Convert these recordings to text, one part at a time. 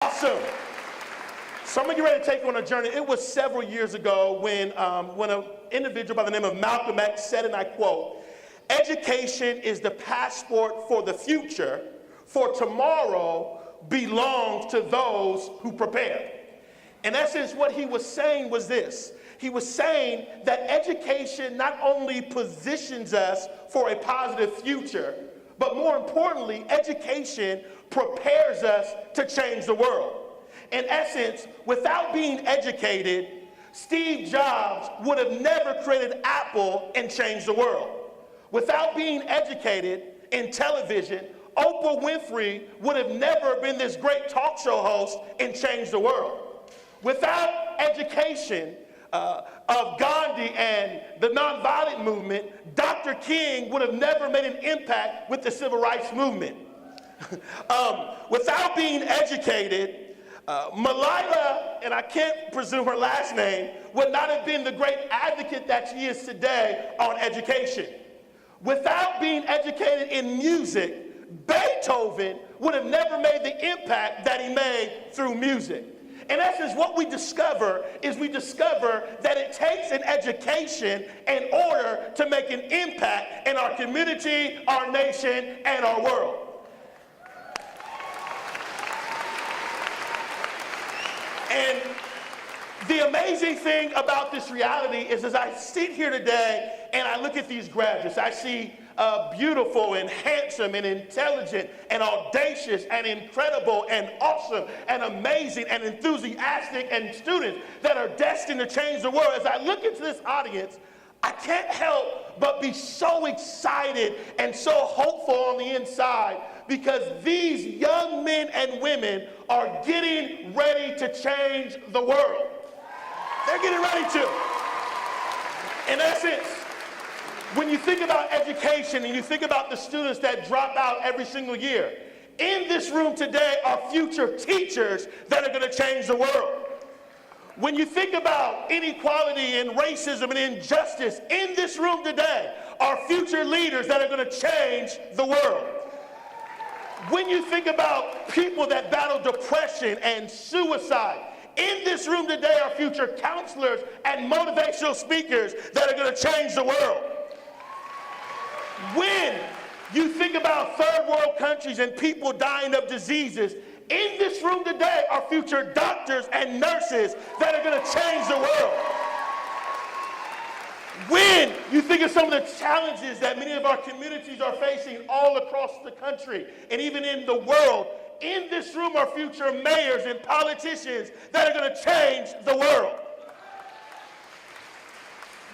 Awesome. So I'm going to get ready to take you on a journey. It was several years ago when an individual by the name of Malcolm X said, and I quote, "Education is the passport for the future, for tomorrow belongs to those who prepare." In essence, what he was saying was this. He was saying that education not only positions us for a positive future, but more importantly, education prepares us to change the world. In essence, without being educated, Steve Jobs would have never created Apple and changed the world. Without being educated in television, Oprah Winfrey would have never been this great talk show host and changed the world. Without education of Gandhi and the nonviolent movement, Dr. King would have never made an impact with the civil rights movement. Without being educated, Malala, and I can't presume her last name, would not have been the great advocate that she is today on education. Without being educated in music, Beethoven would have never made the impact that he made through music. In essence, what we discover is that it takes an education in order to make an impact in our community, our nation, and our world. And the amazing thing about this reality is as I sit here today and I look at these graduates, I see beautiful and handsome and intelligent and audacious and incredible and awesome and amazing and enthusiastic and students that are destined to change the world. As I look into this audience, I can't help but be so excited and so hopeful on the inside because these young men and women are getting ready to change the world. They're getting ready to. In essence, when you think about education and you think about the students that drop out every single year, in this room today are future teachers that are going to change the world. When you think about inequality and racism and injustice, in this room today are future leaders that are going to change the world. When you think about people that battle depression and suicide, in this room today are future counselors and motivational speakers that are going to change the world. When you think about third world countries and people dying of diseases, in this room today are future doctors and nurses that are going to change the world. When you think of some of the challenges that many of our communities are facing all across the country and even in the world, in this room are future mayors and politicians that are going to change the world.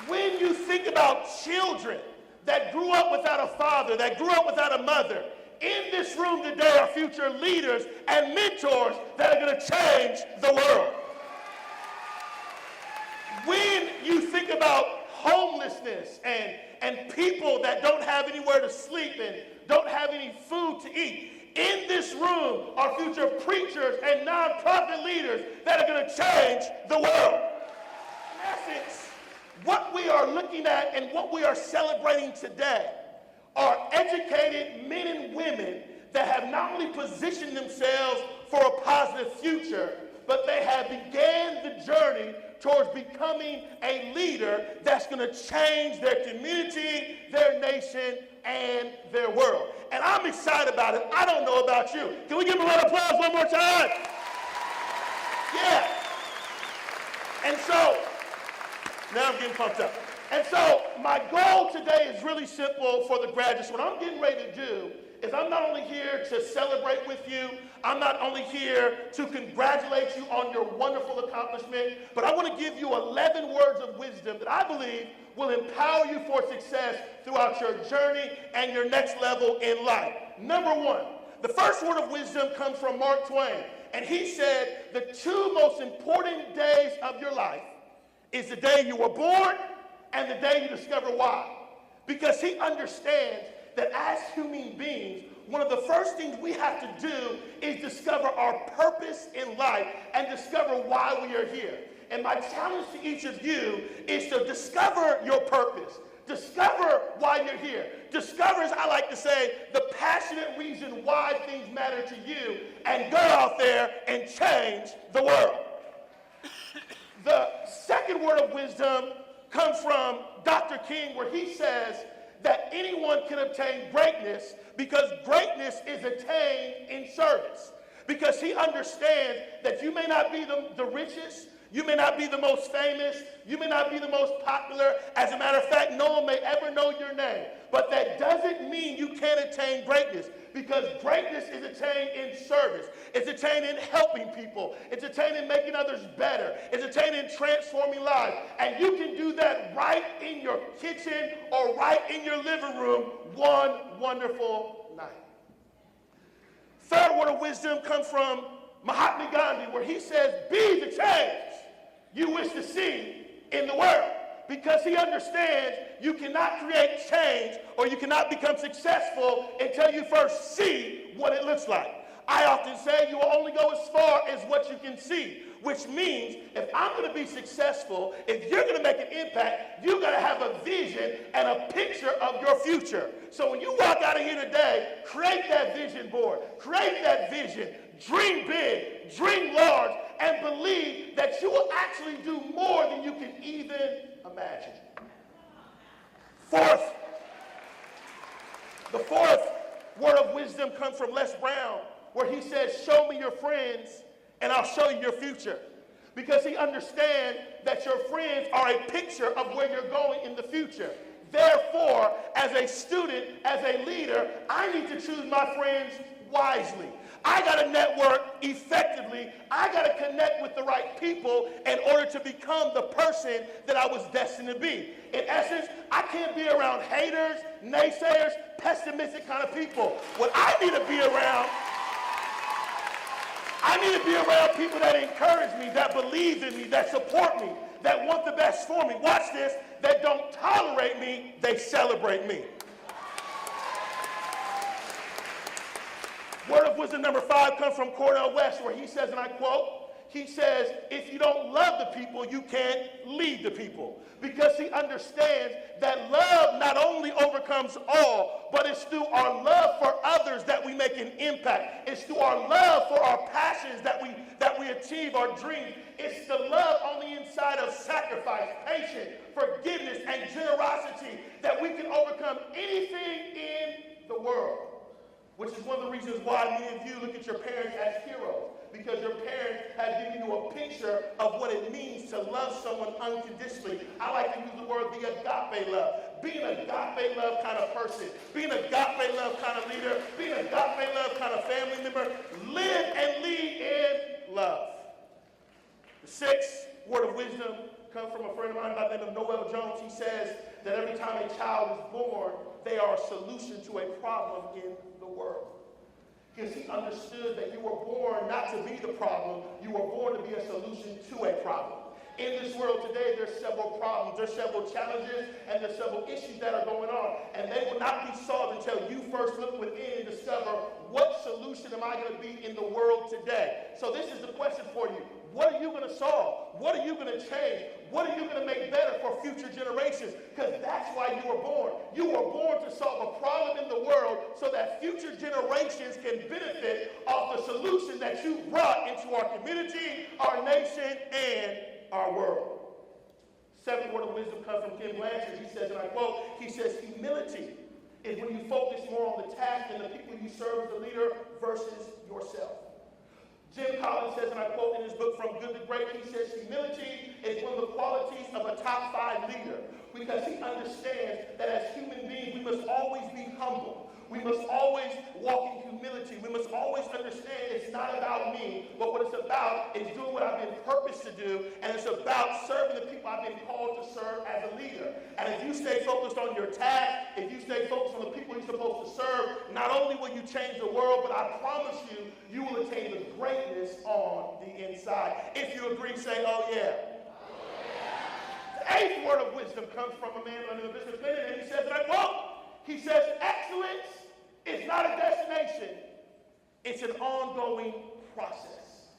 When you think about children that grew up without a father, that grew up without a mother, in this room today are future leaders and mentors that are going to change the world. When you think about homelessness and people that don't have anywhere to sleep and don't have any food to eat, in this room are future preachers and nonprofit leaders that are going to change the world. In essence, what we are looking at and what we are celebrating today are educated men and women that have not only positioned themselves for a positive future, but they have began the journey towards becoming a leader that's going to change their community, their nation, and their world. And I'm excited about it. I don't know about you. Can we give them a round of applause one more time? Yeah. And so, now I'm getting pumped up. And so my goal today is really simple for the graduates. What I'm getting ready to do is I'm not only here to celebrate with you, I'm not only here to congratulate you on your wonderful accomplishment, but I want to give you 11 words of wisdom that I believe will empower you for success throughout your journey and your next level in life. Number one, the first word of wisdom comes from Mark Twain, and he said the two most important days of your life is the day you were born and the day you discover why. Because he understands that as human beings, one of the first things we have to do is discover our purpose in life and discover why we are here. And my challenge to each of you is to discover your purpose, Discover why you're here. Discover, as I like to say, the passionate reason why things matter to you, and go out there and change the world. The second word of wisdom comes from Dr. King, where he says that anyone can obtain greatness because greatness is attained in service. Because he understands that you may not be the richest, you may not be the most famous, you may not be the most popular. As a matter of fact, no one may ever know your name. But that doesn't mean you can't attain greatness, because greatness is attained in service. It's attained in helping people. It's attained in making others better. It's attained in transforming lives. And you can do that right in your kitchen or right in your living room one wonderful night. Third word of wisdom comes from Mahatma Gandhi, where he says, be the change you wish to see in the world. Because he understands you cannot create change or you cannot become successful until you first see what it looks like. I often say you will only go as far as what you can see, which means if I'm going to be successful, if you're going to make an impact, you got to have a vision and a picture of your future. So when you walk out of here today, create that vision board, create that vision, dream big, dream large, and believe that you will actually do more than you can even imagine. The fourth word of wisdom comes from Les Brown, where he says, show me your friends and I'll show you your future. Because he understands that your friends are a picture of where you're going in the future. Therefore, as a student, as a leader, I need to choose my friends wisely. I got to network effectively. I got to connect with the right people in order to become the person that I was destined to be. In essence, I can't be around haters, naysayers, pessimistic kind of people. What I need to be around people that encourage me, that believe in me, that support me, that want the best for me. Watch this, that don't tolerate me, they celebrate me. Word of wisdom number 5 comes from Cornel West, where he says, and I quote, he says, if you don't love the people, you can't lead the people. Because he understands that love not only overcomes all, but it's through our love for others that we make an impact. It's through our love for our passions that we achieve our dreams. It's the love on the inside of sacrifice, patience, forgiveness, and generosity that we can overcome anything in the world. Which is one of the reasons why many of you look at your parents as heroes. Because your parents have given you a picture of what it means to love someone unconditionally. I like to use the word the agape love. Being an agape love kind of person. Being an agape love kind of leader. Being an agape love kind of family member. Live and lead in love. The sixth word of wisdom comes from a friend of mine by the name of Noel Jones. He says that every time a child is born, they are a solution to a problem in the world. Because he understood that you were born not to be the problem, you were born to be a solution to a problem. In this world today, there's several problems, there's several challenges, and there's several issues that are going on. And they will not be solved until you first look within and discover what solution am I going to be in the world today. So this is the question for you. What are you going to solve? What are you going to change? What are you going to make better for future generations? Because that's why you were born. You were born to solve a problem in the world so that future generations can benefit off the solution that you brought into our community, our nation, and our world. Seventh word of wisdom comes from Kim Blanchard. He says, and I quote, he says, humility is when you focus more on the task and the people you serve as a leader versus yourself. Jim Collins says, and I quote in his book, From Good to Great, he says, humility is one of the qualities of a top 5 leader, because he understands that as human beings, we must always be humble. We must always walk in humility. We must always understand it's not about me, but what it's about is doing what I've been purposed to do, and it's about serving the people I've been called to serve as a leader. And if you stay focused on your task, if you stay focused on the people you're supposed to serve, not only will you change the world, but I promise you, you will attain the greatness on the inside. If you agree, say, oh yeah. The eighth word of wisdom comes from a man under the business minute, and he says, and I quote, he says, excellence is not a destination, it's an ongoing process.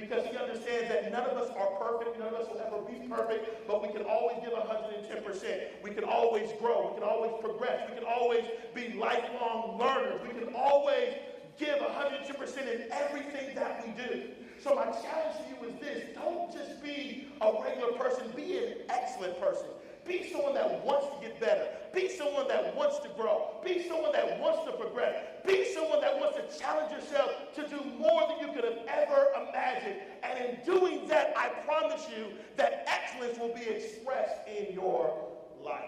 because he understands that none of us are perfect. None of us will ever be perfect, but we can always give 110%. We can always grow. We can always progress. We can always be lifelong learners. We can always give 110% in everything that we do. So my challenge to you is this: don't just be a regular person, be an excellent person. Be someone that wants to get better. Be someone that wants to grow. Be someone that wants to progress. Be someone that wants to challenge yourself to do more than you could have ever imagined. And in doing that, I promise you that excellence will be expressed in your life.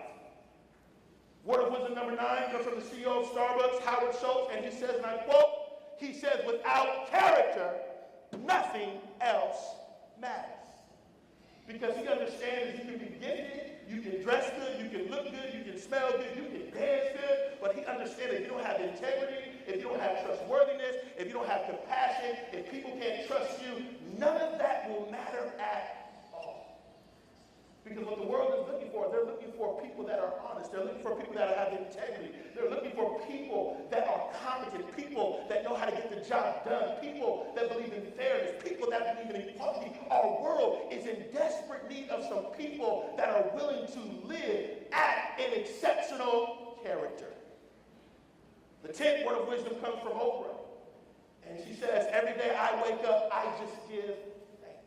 Word of wisdom number 9 comes from the CEO of Starbucks, Howard Schultz, and he says, and I quote, he says, without character, nothing else matters. Because he understands you can be gifted, you can dress good, you can look good, you can smell good, you can dance good, but he understands if you don't have integrity, if you don't have trustworthiness, if you don't have compassion, if people can't trust you, none of that will matter at all. Because what the world is looking for, they're looking for people that are honest, they're looking for people that have integrity, they're looking for people that are competent, people that know how to get the job done, people that believe in fairness, people that believe in equality. Our world is in desperate need of some people that are willing to live at an exceptional character. The 10th word of wisdom comes from Oprah. And she says, every day I wake up, I just give thanks.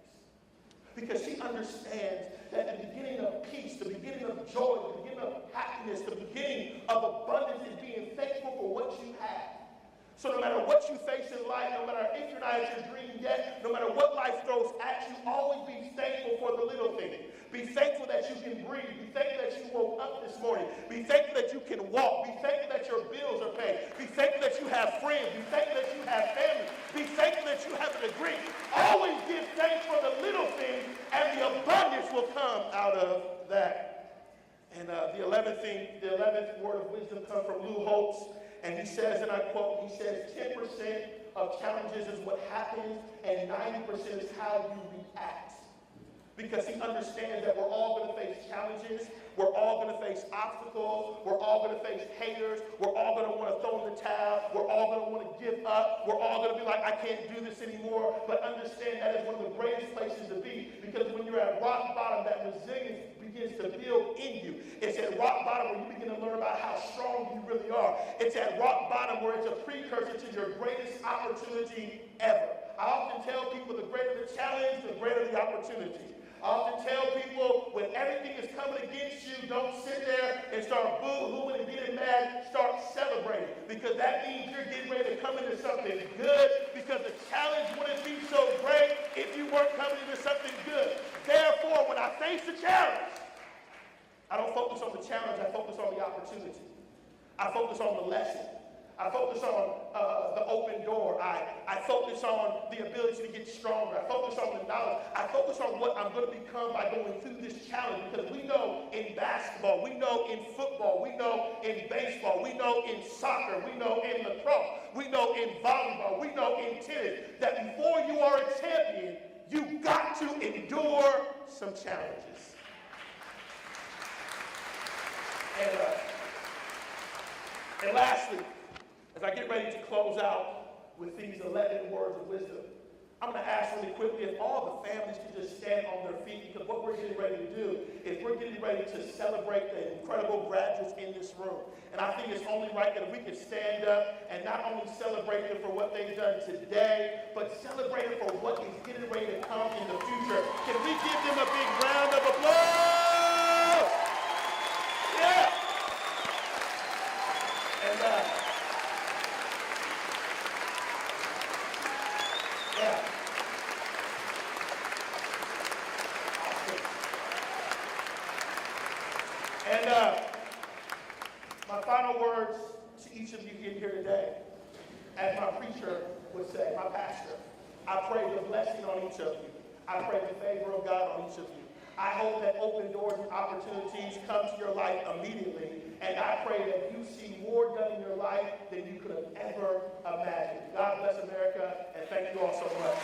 Because she understands that the beginning of peace, the beginning of joy, the beginning of happiness, the beginning of abundance is being thankful for what you have. So no matter what you face in life, no matter if you're not at your dream yet, no matter what life throws at you, always be thankful for the little things. Be thankful that you can breathe. Be thankful that you woke up this morning. Be thankful that you can walk. Be thankful that your bills are paid. Be thankful that you have friends. Be thankful that you have family. Be thankful that you have a degree. Always give thanks for the little things, and the abundance will come out of that. And the 11th word of wisdom comes from Lou Holtz. And he says, and I quote, he says, 10% of challenges is what happens, and 90% is how you react. Because he understands that we're all going to face challenges, we're all going to face obstacles, we're all going to face haters, we're all going to want to throw in the towel, we're all going to want to give up, we're all going to be like, I can't do this anymore. But understand that is one of the greatest places to be, because when you're at rock bottom, that resilience begins to build in you. It's at rock bottom where you begin to learn about how strong you really are. It's at rock bottom where it's a precursor to your greatest opportunity ever. I often tell people the greater the challenge, the greater the opportunity. I often tell people when everything is coming against you, don't sit there and start boo-hooing and getting mad. Start celebrating, because that means you're getting ready to come into something good, because the challenge wouldn't be so great if you weren't coming into something good. Therefore, when I face the challenge, I don't focus on the challenge, I focus on the opportunity. I focus on the lesson. I focus on the open door. I focus on the ability to get stronger. I focus on the knowledge. I focus on what I'm going to become by going through this challenge, because we know in basketball, we know in football, we know in baseball, we know in soccer, we know in lacrosse, we know in volleyball, we know in tennis, that before you are a champion, you've got to endure some challenges. And lastly, as I get ready to close out with these 11 words of wisdom, I'm going to ask really quickly if all the families can just stand on their feet, because what we're getting ready to do is we're getting ready to celebrate the incredible graduates in this room. And I think it's only right that if we can stand up and not only celebrate them for what they've done today, but celebrate them for what is getting ready to come in the future. Can we give them a big round of applause? Yeah. And my final words to each of you in here today, as my preacher would say, my pastor, I pray the blessing on each of you. I pray the favor of God on each of you. I hope that open doors and opportunities come to your life immediately, and I pray that you see more done in your life than you could have ever imagined. God bless America, and thank you all so much.